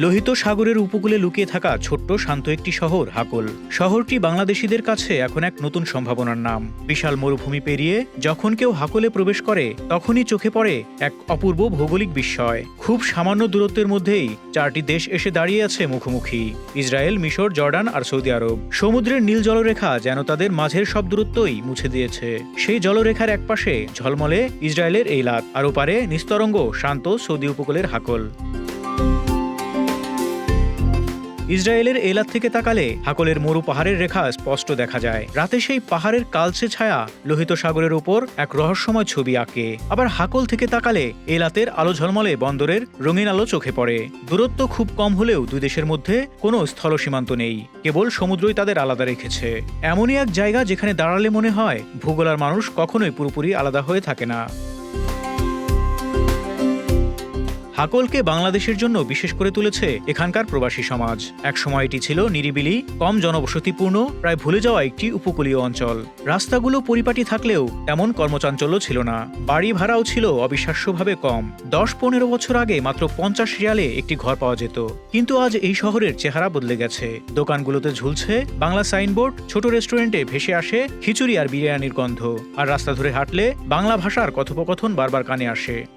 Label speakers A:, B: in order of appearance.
A: লোহিত সাগরের উপকূলে লুকিয়ে থাকা ছোট্ট শান্ত একটি শহর হাকল। শহরটি বাংলাদেশিদের কাছে এখন এক নতুন সম্ভাবনার নাম। বিশাল মরুভূমি পেরিয়ে যখন কেউ হাকলে প্রবেশ করে তখনই চোখে পড়ে এক অপূর্ব ভৌগোলিক বিস্ময়। খুব সামান্য দূরত্বের মধ্যেই চারটি দেশ এসে দাঁড়িয়ে আছে মুখোমুখি: ইসরায়েল, মিশর, জর্ডান আর সৌদি আরব। সমুদ্রের নীল জলরেখা যেন তাদের মাঝের সব দূরত্বই মুছে দিয়েছে। সেই জলরেখার একপাশে ঝলমলে ইসরায়েলের এইলাত, আর ওপারে নিস্তরঙ্গ শান্ত সৌদি উপকূলের হাকল। ইসরায়েলের এলাত থেকে তাকালে হাকলের মরু পাহাড়ের রেখা স্পষ্ট দেখা যায়। রাতে সেই পাহাড়ের কালচে ছায়া লোহিত সাগরের উপর এক রহস্যময় ছবি আঁকে। আবার হাকল থেকে তাকালে এলাতের আলো ঝলমলে বন্দরের রঙিন আলো চোখে পড়ে। দূরত্ব খুব কম হলেও দুই দেশের মধ্যে কোনো স্থল সীমান্ত নেই, কেবল সমুদ্রই তাদের আলাদা রেখেছে। এমনই এক জায়গা যেখানে দাঁড়ালে মনে হয় ভূগোল আর মানুষ কখনোই পুরোপুরি আলাদা হয়ে থাকে না। হাকলকে বাংলাদেশের জন্য বিশেষ করে তুলেছে এখানকার প্রবাসী সমাজ। একসময় এটি ছিল নিরিবিলি, কম জনবসতিপূর্ণ, প্রায় ভুলে যাওয়া একটি উপকূলীয় অঞ্চল। রাস্তাগুলো পরিপাটি থাকলেও তেমন কর্মচাঞ্চল্য ছিল না। বাড়ি ভাড়াও ছিল অবিশ্বাস্যভাবে কম। 10-15 বছর আগে মাত্র 50 রিয়ালে একটি ঘর পাওয়া যেত। কিন্তু আজ এই শহরের চেহারা বদলে গেছে। দোকানগুলোতে ঝুলছে বাংলা সাইনবোর্ড, ছোট রেস্টুরেন্টে ভেসে আসে খিচুড়ি আর বিরিয়ানির গন্ধ, আর রাস্তা ধরে হাঁটলে বাংলা ভাষার কথোপকথন বারবার কানে আসে।